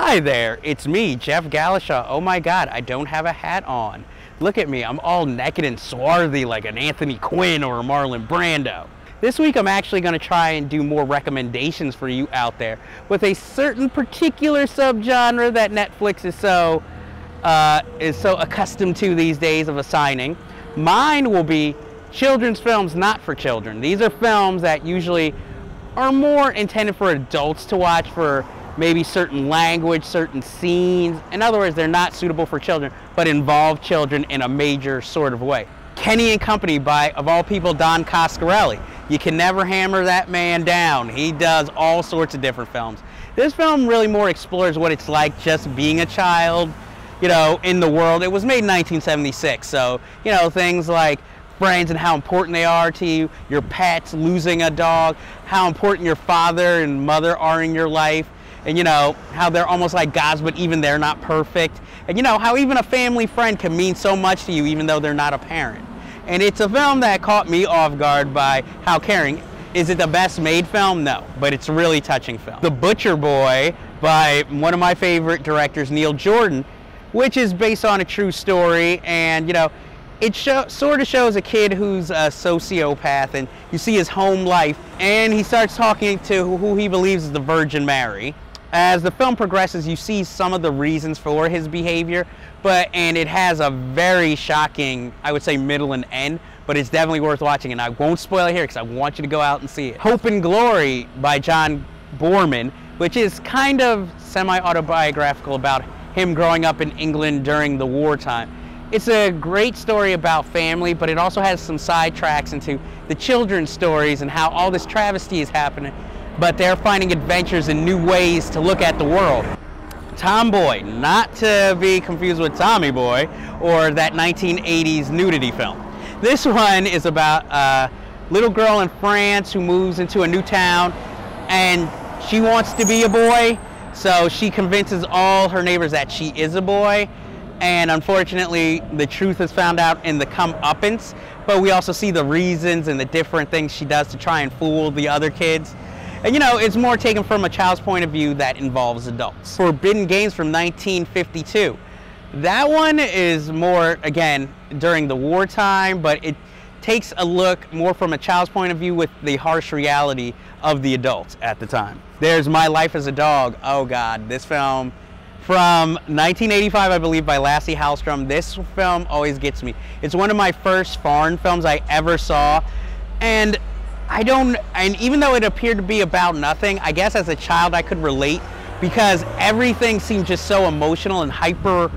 Hi there, it's me, Jeff Gallashaw. Oh my God, I don't have a hat on. Look at me, I'm all naked and swarthy like an Anthony Quinn or a Marlon Brando. This week I'm actually going to try and do more recommendations for you out there with a certain particular subgenre that Netflix is so accustomed to these days of assigning. Mine will be children's films not for children. These are films that usually are more intended for adults to watch for maybe certain language, certain scenes. In other words, they're not suitable for children, but involve children in a major sort of way. Kenny and Company by, of all people, Don Coscarelli. You can never hammer that man down. He does all sorts of different films. This film really more explores what it's like just being a child, you know, in the world. It was made in 1976, so, you know, things like friends and how important they are to you, your pets, losing a dog, how important your father and mother are in your life, and you know, how they're almost like gods, but even they're not perfect. And you know, how even a family friend can mean so much to you even though they're not a parent. And it's a film that caught me off guard by how caring. Is it the best made film? No, but it's a really touching film. The Butcher Boy by one of my favorite directors, Neil Jordan, which is based on a true story, and you know, it sort of shows a kid who's a sociopath, and you see his home life, and he starts talking to who he believes is the Virgin Mary. As the film progresses, you see some of the reasons for his behavior, and it has a very shocking, I would say, middle and end, but it's definitely worth watching, and I won't spoil it here because I want you to go out and see it. Hope and Glory by John Boorman, which is kind of semi-autobiographical about him growing up in England during the wartime. It's a great story about family, but it also has some sidetracks into the children's stories and how all this travesty is happening, but they're finding adventures and new ways to look at the world. Tomboy, not to be confused with Tommy Boy or that 1980s nudity film. This one is about a little girl in France who moves into a new town, and she wants to be a boy, so she convinces all her neighbors that she is a boy. And unfortunately, the truth is found out in the comeuppance, but we also see the reasons and the different things she does to try and fool the other kids. And you know, it's more taken from a child's point of view that involves adults. Forbidden Games from 1952. That one is more, again, during the wartime, but it takes a look more from a child's point of view with the harsh reality of the adults at the time. There's My Life as a Dog. Oh God, this film from 1985, I believe, by Lasse Hallström. This film always gets me. It's one of my first foreign films I ever saw, and even though it appeared to be about nothing, I guess as a child I could relate because everything seemed just so emotional and hyper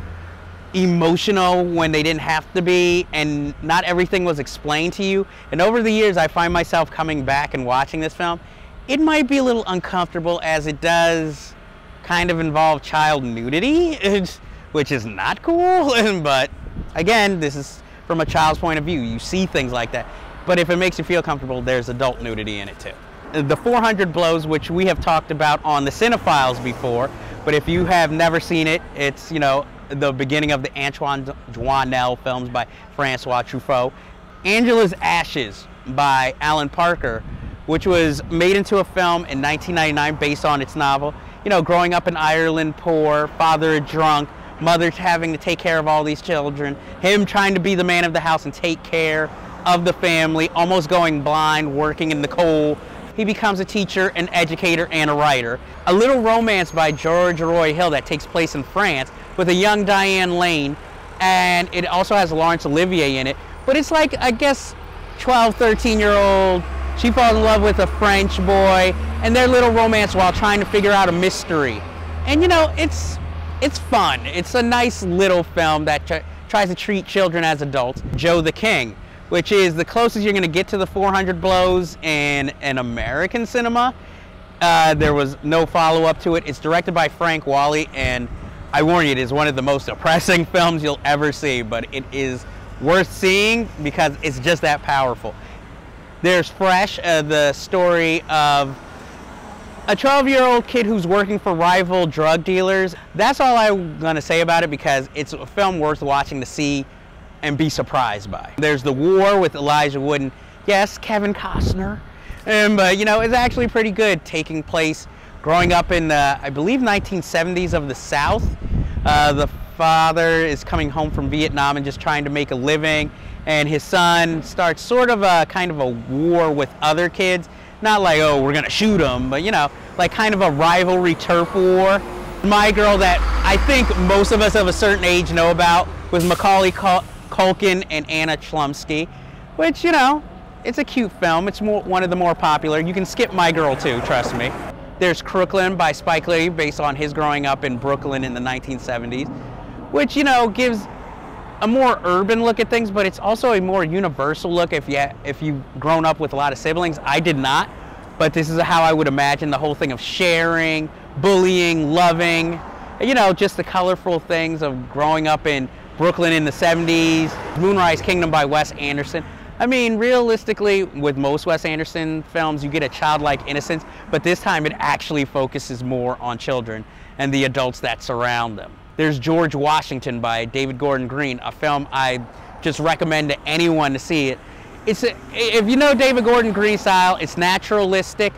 emotional when they didn't have to be, and not everything was explained to you. And over the years, I find myself coming back and watching this film. It might be a little uncomfortable as it does kind of involve child nudity, which is not cool, but again, this is from a child's point of view. You see things like that, but if it makes you feel comfortable, there's adult nudity in it too. The 400 Blows, which we have talked about on the Cinephiles before, but if you have never seen it, it's, you know, the beginning of the Antoine Doinel films by Francois Truffaut. Angela's Ashes by Alan Parker, which was made into a film in 1999 based on its novel. You know, growing up in Ireland, poor, father a drunk, mother having to take care of all these children, him trying to be the man of the house and take care of the family, almost going blind, working in the coal. He becomes a teacher, an educator, and a writer. A Little Romance by George Roy Hill that takes place in France with a young Diane Lane, and it also has Laurence Olivier in it. But it's like, I guess, 12, 13-year-old, she falls in love with a French boy, and their little romance while trying to figure out a mystery. And you know, it's fun. It's a nice little film that tries to treat children as adults. Joe the King, which is the closest you're going to get to the 400 Blows in an American cinema. There was no follow-up to it. It's directed by Frank Whaley, and I warn you, it is one of the most depressing films you'll ever see, but it is worth seeing because it's just that powerful. There's Fresh, the story of a 12-year-old kid who's working for rival drug dealers. That's all I'm going to say about it because it's a film worth watching to see and be surprised by. There's The War with Elijah Wood, and yes, Kevin Costner. But you know, it's actually pretty good, taking place growing up in the, I believe, 1970s of the South. The father is coming home from Vietnam and just trying to make a living, and his son starts sort of a kind of a war with other kids. Not like, oh, we're gonna shoot him, but you know, like kind of a rivalry turf war. My Girl, that I think most of us of a certain age know about, with Macaulay Culkin and Anna Chlumsky, which, you know, it's a cute film. It's one of the more popular. You can skip My Girl too, trust me. There's Crooklyn by Spike Lee, based on his growing up in Brooklyn in the 1970s, which, you know, gives a more urban look at things, but it's also a more universal look if you've grown up with a lot of siblings. I did not, but this is how I would imagine the whole thing of sharing, bullying, loving, you know, just the colorful things of growing up in Brooklyn in the 70s. Moonrise Kingdom by Wes Anderson. I mean, realistically, with most Wes Anderson films, you get a childlike innocence, but this time it actually focuses more on children and the adults that surround them. There's George Washington by David Gordon Green, a film I just recommend to anyone to see it. If you know David Gordon Green style, it's naturalistic,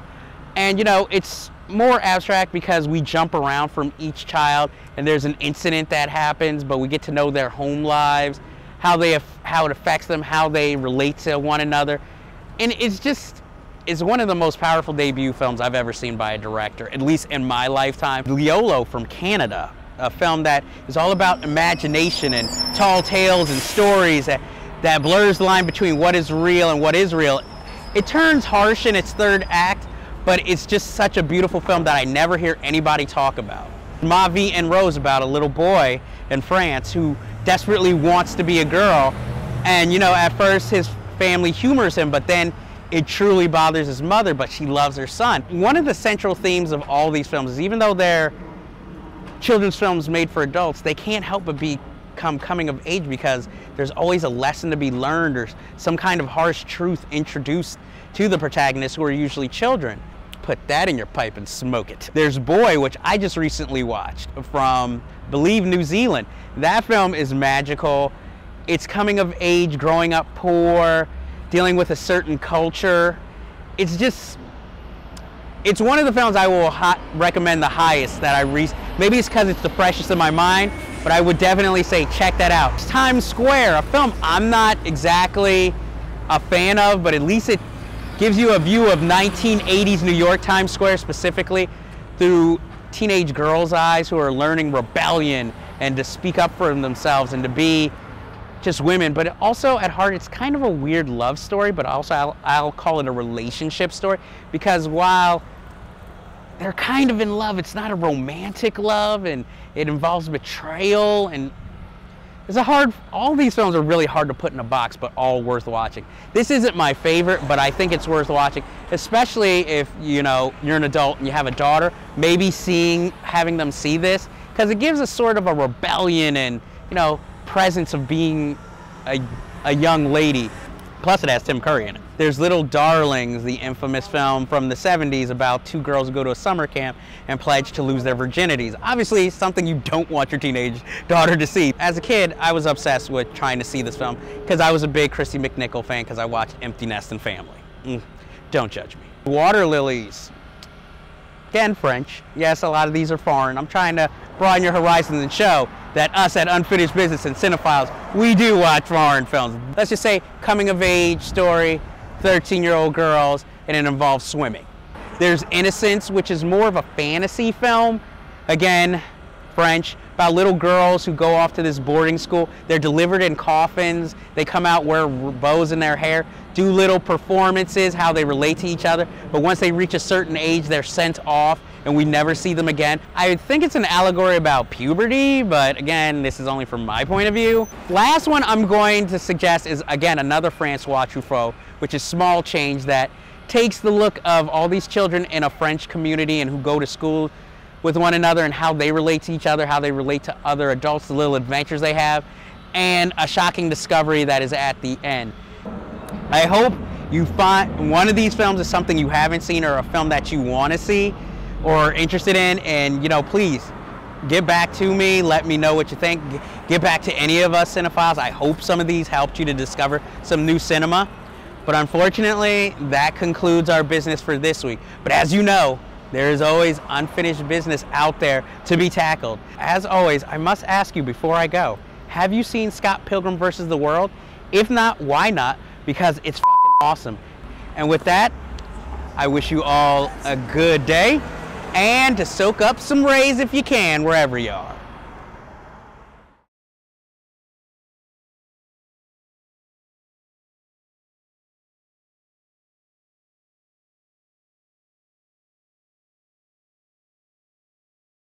and you know, it's more abstract because we jump around from each child, and there's an incident that happens, but we get to know their home lives, how it affects them, how they relate to one another. And it's one of the most powerful debut films I've ever seen by a director, at least in my lifetime. Liolo from Canada, a film that is all about imagination and tall tales and stories that blurs the line between what is real and what is real. It turns harsh in its third act, but it's just such a beautiful film that I never hear anybody talk about. Ma Vie en Rose, about a little boy in France who desperately wants to be a girl, and you know, at first his family humors him, but then it truly bothers his mother, but she loves her son. One of the central themes of all these films is, even though they're children's films made for adults, they can't help but become coming of age, because there's always a lesson to be learned or some kind of harsh truth introduced to the protagonists, who are usually children. Put that in your pipe and smoke it. There's Boy, which I just recently watched, from, I believe, New Zealand. That film is magical. It's coming of age, growing up poor, dealing with a certain culture. It's one of the films I will recommend the highest that maybe it's because it's the freshest in my mind, but I would definitely say check that out. Times Square, a film I'm not exactly a fan of, but at least it gives you a view of 1980s New York, Times Square specifically, through teenage girls' eyes who are learning rebellion and to speak up for themselves and to be just women. But also at heart, it's kind of a weird love story, but also I'll call it a relationship story, because while they're kind of in love, it's not a romantic love, and it involves betrayal, and all these films are really hard to put in a box, but all worth watching. This isn't my favorite, but I think it's worth watching, especially if, you know, you're an adult and you have a daughter, maybe having them see this, because it gives a sort of a rebellion and, you know, presence of being a young lady. Plus it has Tim Curry in it. There's Little Darlings, the infamous film from the 70s about two girls who go to a summer camp and pledge to lose their virginities. Obviously something you don't want your teenage daughter to see. As a kid, I was obsessed with trying to see this film because I was a big Christy McNichol fan, because I watched Empty Nest and Family. Don't judge me. Water Lilies. Again, French. Yes, a lot of these are foreign. I'm trying to broaden your horizons and show that us at Unfinished Business and Cinephiles, we do watch foreign films. Let's just say coming of age story, 13-year-old girls, and it involves swimming. There's Innocence, which is more of a fantasy film. Again, French, about little girls who go off to this boarding school. They're delivered in coffins. They come out, wear bows in their hair, do little performances, how they relate to each other. But once they reach a certain age, they're sent off and we never see them again. I think it's an allegory about puberty, but again, this is only from my point of view. Last one I'm going to suggest is, again, another Francois Truffaut, which is Small Change, that takes the look of all these children in a French community and who go to school with one another and how they relate to each other, how they relate to other adults, the little adventures they have, and a shocking discovery that is at the end. I hope you find one of these films is something you haven't seen, or a film that you want to see or are interested in, and, you know, please get back to me, let me know what you think. Get back to any of us cinephiles. I hope some of these helped you to discover some new cinema. But unfortunately, that concludes our business for this week. But as you know, There is always unfinished business out there to be tackled. As always, I must ask you before I go, have you seen Scott Pilgrim vs. the World? If not, why not? Because it's fucking awesome. And with that, I wish you all a good day, and to soak up some rays if you can, wherever you are.